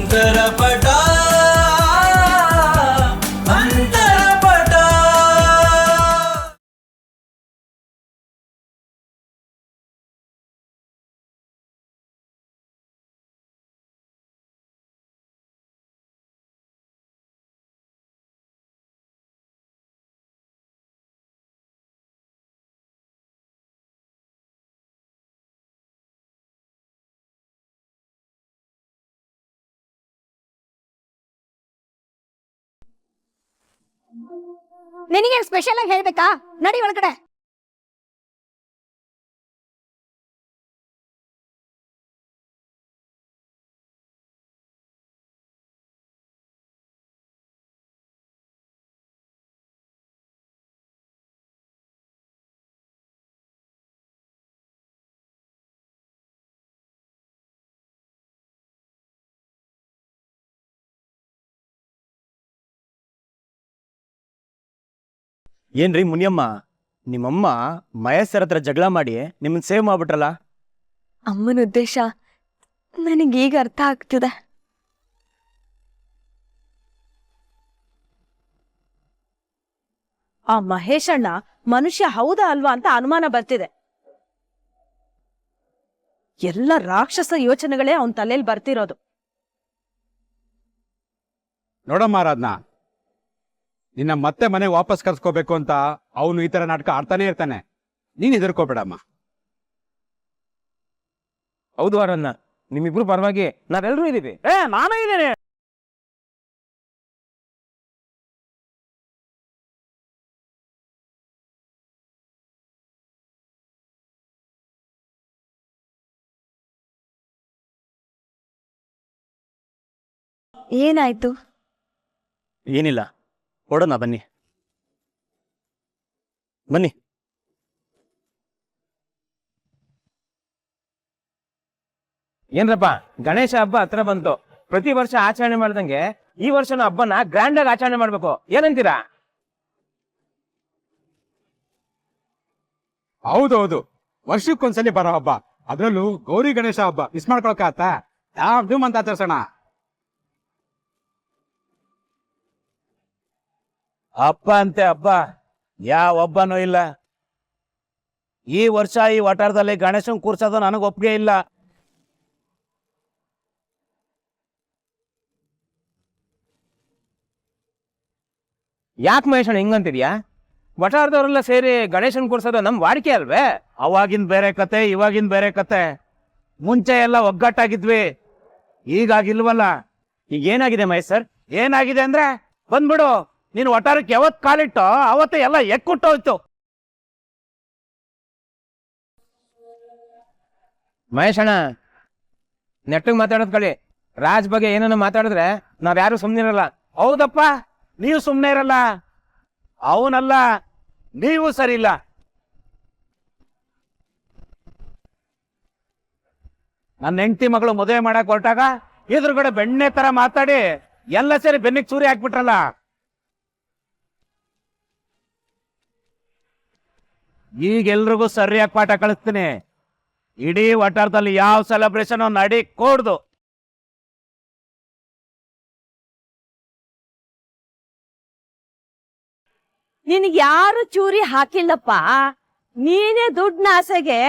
ಅಂತರಪಟ ನಿನಗೆ ಸ್ಪೆಷಲ್ ಆಗಿ ಹೇಳ್ಬೇಕಾ? ನಡಿ ಒಳಗಡೆ. ಏನ್ರಿ ಮುನಿಯಮ್ಮ, ನಿಮ್ಮಮ್ಮ ಮಹೇಶ್ ಹತ್ರ ಜಗಳ ಮಾಡಿ ನಿಮ್ಮನ್ನ ಸೇವ್ ಮಾಡ್ಬಿಟ್ರಲ್ಲ? ಅಮ್ಮನ ಉದ್ದೇಶ ನನಗೀಗ ಅರ್ಥ ಆಗ್ತಿದೆ. ಆ ಮಹೇಶಣ್ಣ ಮನುಷ್ಯ ಹೌದಾ ಅಲ್ವಾ ಅಂತ ಅನುಮಾನ ಬರ್ತಿದೆ. ಎಲ್ಲ ರಾಕ್ಷಸ ಯೋಚನೆಗಳೇ ಅವನ್ ತಲೆಯಲ್ಲಿ ಬರ್ತಿರೋದು. ನೋಡಮ್ಮ ಆರಾಧ್ನ, ನಿನ್ನ ಮತ್ತೆ ಮನೆಗೆ ವಾಪಸ್ ಕರ್ಸ್ಕೋಬೇಕು ಅಂತ ಅವನು ಈ ತರ ನಾಟಕ ಆಡ್ತಾನೆ ಇರ್ತಾನೆ. ನೀನ್ ಹೆದರ್ಕೋಬೇಡಮ್ಮ. ಹೌದು ಆರನ್ನ, ನಿಮ್ಮಿಬ್ರು ಪರವಾಗಿ ನಾವೆಲ್ಲರೂ ಇದೀವಿ. ನಾನು ಇದ್ದೀನಿ. ಏನಾಯ್ತು? ಏನಿಲ್ಲ, ಕೊಡೋಣ ಬನ್ನಿ ಬನ್ನಿ. ಏನ್ರಪ್ಪ, ಗಣೇಶ ಹಬ್ಬ ಹತ್ರ ಬಂತು. ಪ್ರತಿ ವರ್ಷ ಆಚರಣೆ ಮಾಡ್ದಂಗೆ ಈ ವರ್ಷನ ಹಬ್ಬನ ಗ್ರ್ಯಾಂಡ್ ಆಗಿ ಆಚರಣೆ ಮಾಡ್ಬೇಕು. ಏನಂತೀರಾ? ಹೌದೌದು, ವರ್ಷಕ್ಕೊಂದ್ಸಲಿ ಬರೋ ಹಬ್ಬ, ಅದ್ರಲ್ಲೂ ಗೌರಿ ಗಣೇಶ ಹಬ್ಬ ಮಿಸ್ ಮಾಡ್ಕೊಳಕಾತ? ಯಾವ್ದು ಅಂತ ಆಚರಿಸೋಣ. ಹಬ್ಬ ಅಂತೆ ಹಬ್ಬ, ಯಾವ ಹಬ್ಬನೂ ಇಲ್ಲ. ಈ ವರ್ಷ ಈ ವಟಾರದಲ್ಲಿ ಗಣೇಶನ್ ಕೂರ್ಸೋದು ನನಗೆ ಒಪ್ಪಿಗೆ ಇಲ್ಲ. ಯಾಕೆ ಮಹೇಶಣ್ಣ ಹಿಂಗಂತಿದ್ಯಾ? ವಟಾರದವರೆಲ್ಲ ಸೇರಿ ಗಣೇಶನ್ ಕೂರ್ಸೋದು ನಮ್ ವಾಡಿಕೆ ಅಲ್ವೇ? ಅವಾಗಿನ ಬೇರೆ ಕತೆ, ಇವಾಗಿನ ಬೇರೆ ಕತೆ. ಮುಂಚೆ ಎಲ್ಲ ಒಗ್ಗಟ್ಟಾಗಿದ್ವಿ, ಈಗಾಗಿಲ್ವಲ್ಲ. ಈಗ ಏನಾಗಿದೆ ಮಹೇಶ್ ಸರ್? ಏನಾಗಿದೆ ಅಂದ್ರೆ, ಬಂದ್ಬಿಡು, ನೀನು ವಟಾರಕ್ಕೆ ಯಾವತ್ ಕಾಲಿಟ್ಟು ಅವತ್ತೇ ಎಲ್ಲ ಎಕ್ಕುಟ್ಟೋಯ್ತು. ಮಹೇಶಣ್ಣ, ನೆಟ್ಟಿಗೆ ಮಾತಾಡೋದ್ ಕಳಿ. ರಾಜ್ ಬಗ್ಗೆ ಏನನ್ನ ಮಾತಾಡಿದ್ರೆ ನಾವ್ಯಾರು ಸುಮ್ನಿರಲ್ಲ. ಹೌದಪ್ಪ, ನೀವು ಸುಮ್ನೆ ಇರಲ್ಲ. ಅವನಲ್ಲ, ನೀವು ಸರಿ ಇಲ್ಲ. ನನ್ನ ಹೆಂಡತಿ ಮಗಳು ಮದುವೆ ಮಾಡಕ್ ಹೊರಟಾಗ ಎದುರುಗಡೆ ಬೆಣ್ಣೆ ತರ ಮಾತಾಡಿ ಎಲ್ಲ ಸೇರಿ ಬೆನ್ನಿಗೆ ಚೂರಿ ಹಾಕ್ಬಿಟ್ರಲ್ಲ. ಈಗೆಲ್ರಿಗೂ ಸರಿಯಾಗಿ ಪಾಠ ಕಳಿಸ್ತೀನಿ. ಇಡೀ ವಟಾರದಲ್ಲಿ ಯಾವ ಸೆಲೆಬ್ರೇಷನ್ ನಡಿ ಕೂಡ್ದು. ನಿನಗೆ ಯಾರು ಚೂರಿ ಹಾಕಿಲ್ಲಪ್ಪ. ನೀನೇ ದುಡ್ಡಿನ ಆಸೆಗೆ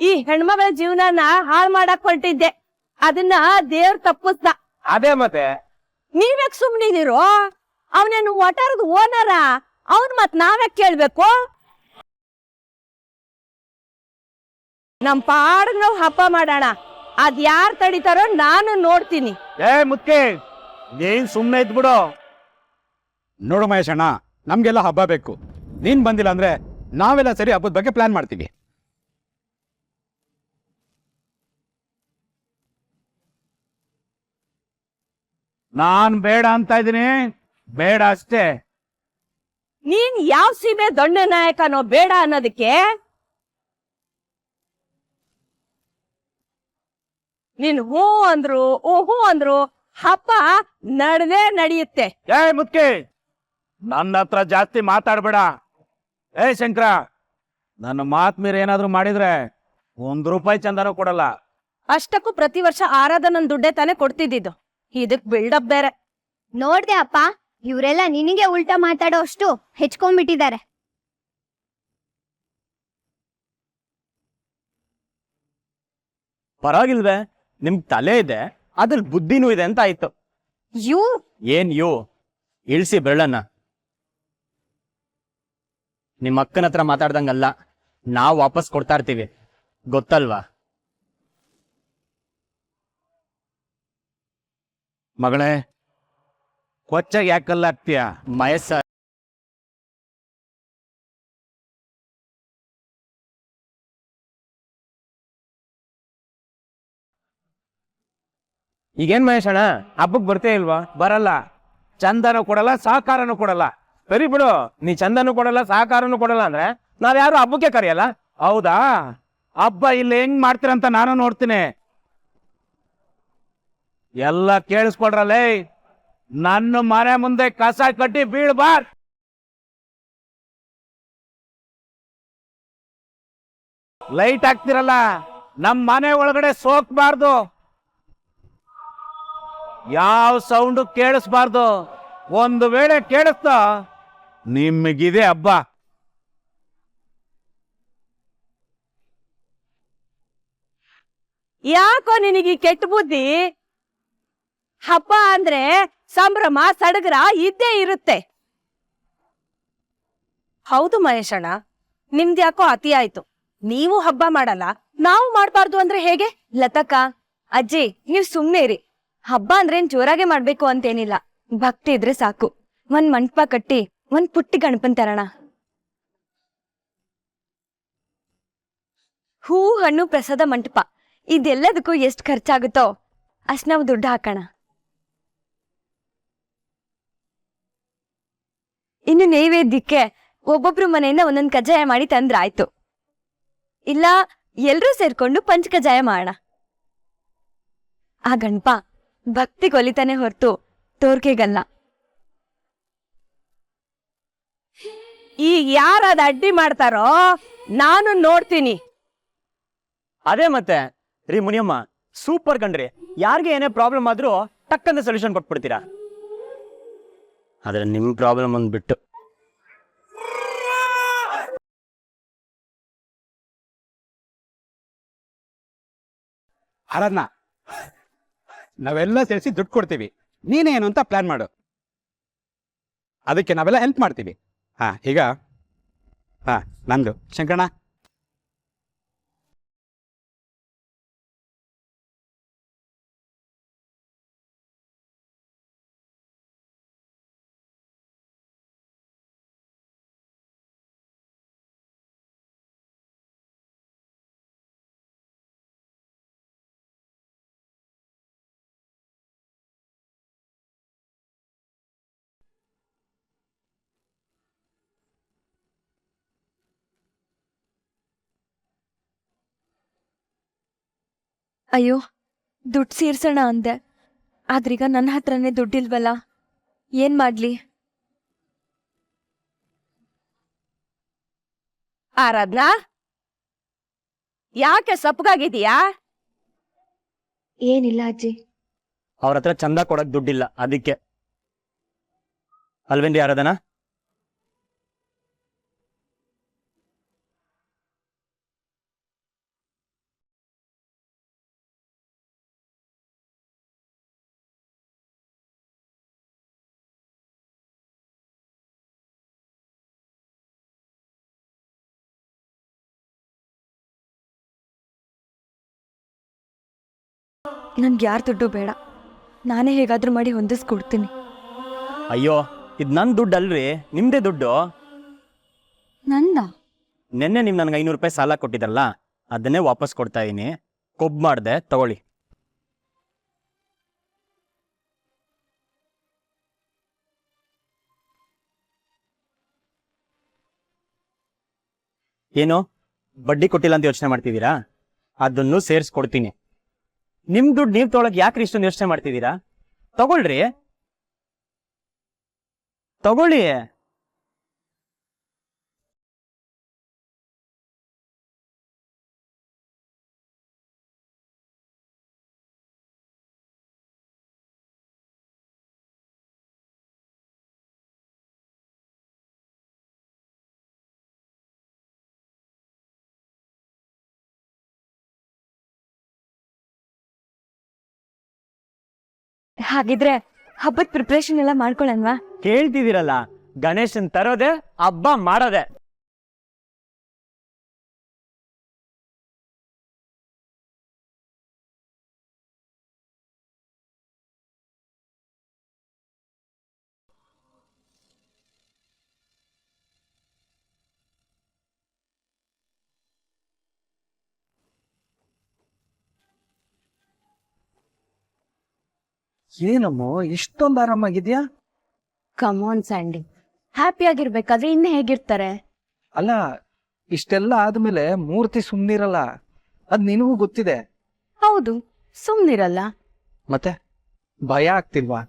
ಈ ಹೆಣ್ಮಗಳ ಜೀವನನ ಹಾಳು ಮಾಡಕ್ ಹೊರಟಿದ್ದೆ. ಅದನ್ನ ದೇವ್ರ ತಪ್ಪಿಸ್ದ. ಅದೇ ಮತ್ತೆ, ನೀವ್ಯಾಕ್ ಸುಮ್ನಿದಿರೋ? ಅವನೇನು ವಟಾರದ ಓನರ? ಅವನ್ ಮತ್ ನಾವ್ಯಾಕ್ ಕೇಳ್ಬೇಕು? ನಮ್ ಪಾಡಿಗೆ ನಾವು ಹಬ್ಬ ಮಾಡೋಣ. ಅದ್ ಯಾರ್ ತಡಿತಾರೋ ನಾನು ನೋಡ್ತೀನಿ. ಮುತ್ತೆ, ನೀನ್ ಸುಮ್ನೆ ಇದ್ಬಿಡು. ನೋಡು ಮಹೇಶಣ್ಣ, ನಮ್ಗೆಲ್ಲ ಹಬ್ಬ ಬೇಕು. ನೀನ್ ಬಂದಿಲ್ಲ ಅಂದ್ರೆ ನಾವೆಲ್ಲ ಸರಿ ಹಬ್ಬದ ಬಗ್ಗೆ ಪ್ಲಾನ್ ಮಾಡ್ತೀವಿ. ನಾನ್ ಬೇಡ ಅಂತ ಇದೀನಿ, ಬೇಡ ಅಷ್ಟೇ. ನೀನ್ ಯಾವ ಸೀಮೆ ದೊಡ್ಡ ನಾಯಕನೋ ಬೇಡ ಅನ್ನೋದಕ್ಕೆ? ನೀನ್ ಹೂ ಅಂದ್ರು ಹೂ ಅಂದ್ರು ಹಬ್ಬ ನಡೆದೇ ನಡೆಯುತ್ತೆ. ಮುತ್ಕೆ, ನನ್ನ ಹತ್ರ ಜಾಸ್ತಿ ಮಾತಾಡ್ಬೇಡ. ಶಂಕರ, ನನ್ನ ಮಾತ್ ಮೀರಿ ಏನಾದ್ರು ಮಾಡಿದ್ರೆ ₹1 ಚಂದನೂ ಕೊಡಲ್ಲ. ಅಷ್ಟಕ್ಕೂ ಪ್ರತಿ ವರ್ಷ ಆರಾಧನನ್ ದುಡ್ಡೇ ತಾನೇ ಕೊಡ್ತಿದ್ದಿದ್ದು. ಇದಕ್ ಬಿಲ್ಡಪ್ ಬೇರೆ. ನೋಡ್ದೆ ಅಪ್ಪ, ಇವರೆಲ್ಲ ನಿನಗೆ ಉಲ್ಟಾ ಮಾತಾಡೋ ಅಷ್ಟು ಹೆಚ್ಕೊಂಡ್ಬಿಟ್ಟಿದ್ದಾರೆ. ಪರವಾಗಿಲ್ವೇ, ನಿಮ್ಗ್ ತಲೆ ಇದೆ, ಅದ್ರಲ್ಲಿ ಬುದ್ಧಿನೂ ಇದೆ ಅಂತ ಆಯ್ತು. ಏನ್ ಇಳ್ಸಿ ಬೆರಳನ್ನ. ನಿಮ್ಮ ಅಕ್ಕನ ಹತ್ರ ಮಾತಾಡ್ದಂಗಲ್ಲ, ನಾವ್ ವಾಪಸ್ ಕೊಡ್ತಾ ಇರ್ತೀವಿ, ಗೊತ್ತಲ್ವಾ? ಮಗಳೇ, ಕೊಚ್ಚಾಗ ಯಾಕಲ್ಲ ಆಗ್ತೀಯ? ಮಹೇಶ್ ಸರ್, ಈಗೇನ್ ಮಹೇಶ್ ಅಣ್ಣ, ಹಬ್ಬಕ್ ಬರ್ತೇ ಇಲ್ವಾ? ಬರಲ್ಲ. ಚಂದನೂ ಕೊಡಲ್ಲ, ಸಹಕಾರನೂ ಕೊಡಲ್ಲ. ಸರಿ ಬಿಡು, ನೀ ಚಂದನೂ ಕೊಡಲ್ಲ, ಸಹಕಾರನೂ ಕೊಡಲ್ಲ ಅಂದ್ರೆ ನಾವ್ಯಾರು ಹಬ್ಬಕ್ಕೆ ಕರೆಯಲ್ಲ. ಹೌದಾ? ಹಬ್ಬ ಇಲ್ಲಿ ಹೆಂಗ್ ಮಾಡ್ತೀರಂತ ನಾನು ನೋಡ್ತೀನಿ. ಎಲ್ಲ ಕೇಳಿಸ್ಕೊಡ್ರಲ್ಲೇ. ನನ್ನ ಮನೆ ಮುಂದೆ ಕಸ ಕಟ್ಟಿ ಬೀಳ್ಬಾರ್ದು. ಲೈಟ್ ಹಾಕ್ತಿರಲ್ಲ, ನಮ್ ಮನೆ ಒಳಗಡೆ ಸೋಕ್ಬಾರ್ದು. ಯಾವ ಸೌಂಡು ಕೇಳಿಸ್ಬಾರ್ದು. ಒಂದು ವೇಳೆ ಕೇಳಿಸ್ತಾ ನಿಮಗಿದೆ ಹಬ್ಬ. ಯಾಕೋ ನಿನಗೆ ಕೆಟ್ಟ ಬುದ್ಧಿ? ಹಬ್ಬ ಅಂದ್ರೆ ಸಂಭ್ರಮ ಸಡಗರ ಇದ್ದೇ ಇರುತ್ತೆ. ಹೌದು ಮಹೇಶಣ್ಣ, ನಿಮ್ದ್ಯಾಕೋ ಅತಿ ಆಯ್ತು. ನೀವು ಹಬ್ಬ ಮಾಡಲ್ಲ, ನಾವು ಮಾಡ್ಬಾರ್ದು ಅಂದ್ರೆ ಹೇಗೆ? ಲತಕ್ಕ, ಅಜ್ಜಿ, ನೀವ್ ಸುಮ್ನೆ ಇರಿ. ಹಬ್ಬ ಅಂದ್ರೇನ್ ಜೋರಾಗೆ ಮಾಡ್ಬೇಕು ಅಂತೇನಿಲ್ಲ, ಭಕ್ತಿ ಇದ್ರೆ ಸಾಕು. ಒಂದ್ ಮಂಟಪ ಕಟ್ಟಿ ಒಂದ್ ಪುಟ್ಟಿ ಗಣಪನ್ ತರೋಣ. ಹೂ, ಹಣ್ಣು, ಪ್ರಸಾದ, ಮಂಟಪ ಇದೆಲ್ಲದಕ್ಕೂ ಎಷ್ಟ್ ಖರ್ಚಾಗುತ್ತೋ ಅಷ್ಟ್ ನಾವು ದುಡ್ಡು ಹಾಕೋಣ. ಇನ್ನು ನೈವೇದ್ಯಕ್ಕೆ ಒಬ್ಬೊಬ್ರು ಮನೆಯಿಂದ ಒಂದೊಂದ್ ಕಜ್ಜಾಯ ಮಾಡಿ ತಂದ್ರಾಯ್ತು. ಇಲ್ಲ ಎಲ್ರೂ ಸೇರ್ಕೊಂಡು ಪಂಚ ಕಜ್ಜಾಯ ಮಾಡೋಣ. ಆ ಗಣಪ ಭಕ್ತಿ ಕೊಲಿತಾನೆ ಹೊರತು ತೋರ್ಕೆಗಲ್ಲ. ಈಗ ಯಾರದ್ ಅಡ್ಡಿ ಮಾಡ್ತಾರೋ ನಾನು ನೋಡ್ತೀನಿ. ಅದೇ ಮತ್ತೆ ರೀ ಮುನಿಯಮ್ಮ, ಸೂಪರ್ ಕಣ್ರಿ. ಯಾರಿಗೆ ಏನೇ ಪ್ರಾಬ್ಲಮ್ ಆದ್ರೂ ಟಕ್ಕಂತ ಸೊಲ್ಯೂಷನ್ ಕೊಟ್ಬಿಡ್ತೀರಾ. ಆದ್ರೆ ನಿಮ್ ಪ್ರಾಬ್ಲಮ್ ಒಂದ್ ಬಿಟ್ಟು ಆರಾಧನಾ, ನಾವೆಲ್ಲ ಸೇರಿಸಿ ದುಡ್ಡು ಕೊಡ್ತೀವಿ, ನೀನೇನು ಅಂತ ಪ್ಲಾನ್ ಮಾಡು, ಅದಕ್ಕೆ ನಾವೆಲ್ಲ ಹೆಲ್ಪ್ ಮಾಡ್ತೀವಿ. ಈಗ ನಂದು ಶಂಕರಣ್ಣ. ಅಯ್ಯೋ, ದುಡ್ಡು ಸೇರ್ಸೋಣ ಅಂದೆ, ಆದ್ರೀಗ ನನ್ನ ಹತ್ರನೇ ದುಡ್ಡಿಲ್ವಲ್ಲ, ಏನ್ ಮಾಡ್ಲಿ? ಆರಾಧ್ನಾ, ಯಾಕೆ ಸಪ್ಪಗಾಗಿದೀಯಾ? ಏನಿಲ್ಲ ಅಜ್ಜಿ. ಅವ್ರ ಹತ್ರ ಚಂದ ಕೊಡಕ್ ದುಡ್ಡಿಲ್ಲ, ಅದಕ್ಕೆ. ಅಲ್ವೇನ್ರಿ ಆರಾಧನಾ? ನನ್ಗೆ ಯಾರ ದುಡ್ಡು ಬೇಡ, ನಾನೇ ಹೇಗಾದ್ರೂ ಮಾಡಿ ಹೊಂದಿಸ್ಕೊಡ್ತೀನಿ. ಅಯ್ಯೋ, ಇದ್ ನನ್ ದುಡ್ಡು ಅಲ್ರಿ, ನಿಮ್ದೇ ದುಡ್ಡು. ನಂದ? ನಿನ್ನೆ ನಿಮ್ ನನ್ಗೆ 500 ರೂಪಾಯಿ ಸಾಲ ಕೊಟ್ಟಿದ್ರಲ್ಲ, ಅದನ್ನೇ ವಾಪಸ್ ಕೊಡ್ತಾ ಇದೀನಿ. ಕೊಬ್ಬು ಮಾಡ್ದೆ, ತಗೊಳ್ಳಿ. ಏನು ಬಡ್ಡಿ ಕೊಟ್ಟಿಲ್ಲ ಅಂತ ಯೋಚನೆ ಮಾಡ್ತಿದ್ದೀರಾ? ಅದನ್ನು ಸೇರಿಸ್ಕೊಡ್ತೀನಿ. ನಿಮ್ ದುಡ್ಡು ನೀವ್ ತೊಗೊಳಕ್ ಯಾಕ್ರಿ ಇಷ್ಟೊಂದು ಯೋಚನೆ ಮಾಡ್ತಿದ್ದೀರಾ? ತಗೊಳ್ರಿ, ತಗೊಳ್ಳಿ. ಹಾಗಿದ್ರೆ ಹಬ್ಬದ ಪ್ರಿಪ್ರೇಷನ್ ಎಲ್ಲ ಮಾಡ್ಕೊಳನ್ವಾ? ಕೇಳ್ತಿದ್ದೀರಲ್ಲ, ಗಣೇಶನ್ ತರೋದೆ ಹಬ್ಬ ಮಾಡೋದೆ. ಏನಮ್ಮೋ ಇಷ್ಟೊಂದು ಆರಾಮಾಗಿದ್ಯಾ? ಕಮಾನ್ ಸ್ಯಾಂಡಿ, ಹ್ಯಾಪಿ ಆಗಿರ್ಬೇಕಾದ್ರೆ ಇನ್ನು ಹೇಗಿರ್ತಾರೆ? ಅಲ್ಲ, ಇಷ್ಟೆಲ್ಲ ಆದ್ಮೇಲೆ ಮೂರ್ತಿ ಸುಮ್ನಿರಲ್ಲ, ಅದ್ ನಿನಗೂ ಗೊತ್ತಿದೆ. ಹೌದು, ಸುಮ್ನಿರಲ್ಲ. ಮತ್ತೆ ಭಯ ಆಗ್ತಿಲ್ವಾ?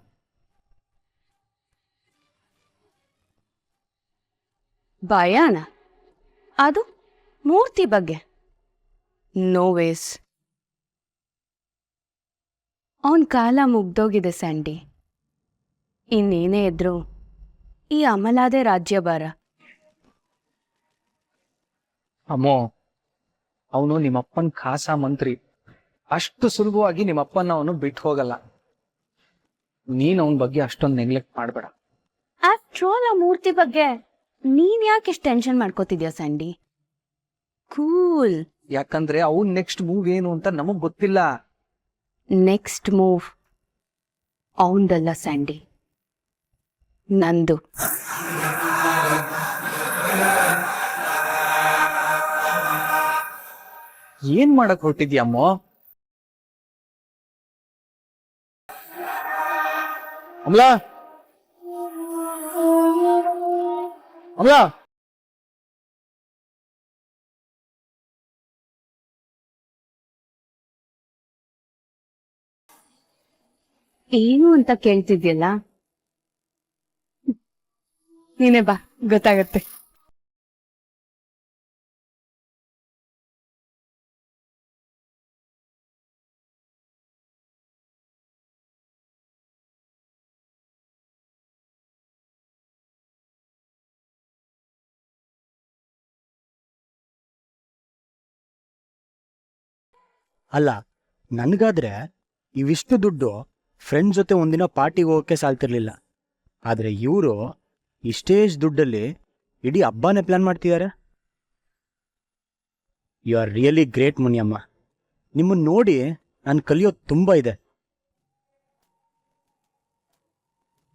ಭಯನ? ಅದು ಮೂರ್ತಿ ಬಗ್ಗೆ? No ways. ಅವನ್ ಕಾಲ ಮುಗ್ದೋಗಿದೆ ಸ್ಯಾಂಡಿ. ಇನ್ನೇನೇ ಇದ್ರು ಈ ಅಮಲಾದೆ ರಾಜ್ಯಭಾರ. ಅಮ್ಮೋ, ಅವನು ನಿಮ್ಮಪ್ಪನ್ ಖಾಸ ಮಂತ್ರಿ. ಅಷ್ಟು ಸುಲಭವಾಗಿ ನಿಮ್ಮಪ್ಪನ ಅವನು ಬಿಟ್ಟು ಹೋಗಲ್ಲ. ನೀನ್ ಅವನ ಬಗ್ಗೆ ಅಷ್ಟೊಂದು ನೆಗ್ಲೆಕ್ಟ್ ಮಾಡ್ಬೇಡ. ಆಫ್ಟರ್ ಆ ಮೂರ್ತಿ ಬಗ್ಗೆ ನೀನ್ ಯಾಕೆ ಇಷ್ಟು ಟೆನ್ಷನ್ ಮಾಡ್ಕೋತಿದ್ಯಾ ಸ್ಯಾಂಡಿ? ಕೂಲ್. ಯಾಕಂದ್ರೆ ಅವ್ನ್ ನೆಕ್ಸ್ಟ್ ಮೂವ್ ಏನು ಅಂತ ನಮಗ್ ಗೊತ್ತಿಲ್ಲ. ನೆಕ್ಸ್ಟ್ ಮೂವ್ ಅವಂದಲ್ಲ ಸ್ಯಾಂಡಿ, ನಂದು. ಏನ್ ಮಾಡಕ್ ಹೊರಟಿದ್ಯಮ್ಮೋ? ಅಮ್ಲಾ, ಅಮ್ಲಾ, ಏನು ಅಂತ ಕೇಳ್ತಿದ್ಯಲ್ಲ, ನೀನೇ ಬಾ, ಗೊತ್ತಾಗತ್ತೆ. ಅಲ್ಲ, ನನ್ಗಾದ್ರೆ ಇವಿಷ್ಟು ದುಡ್ಡು ಫ್ರೆಂಡ್ ಜೊತೆ ಒಂದಿನ ಪಾರ್ಟಿಗೆ ಹೋಗಕ್ಕೆ ಸಾಲ್ತಿರ್ಲಿಲ್ಲ. ಆದ್ರೆ ಇವರು ಇಷ್ಟೇಜ್ ದುಡ್ಡಲ್ಲಿ ಇಡೀ ಹಬ್ಬನೇ ಪ್ಲಾನ್ ಮಾಡ್ತಿದ್ದಾರೆ. You are really great Muniyamma. ನಿಮ್ಮನ್ನ ನೋಡಿ ನಾನು ಕಲಿಯೋದು ತುಂಬಾ ಇದೆ.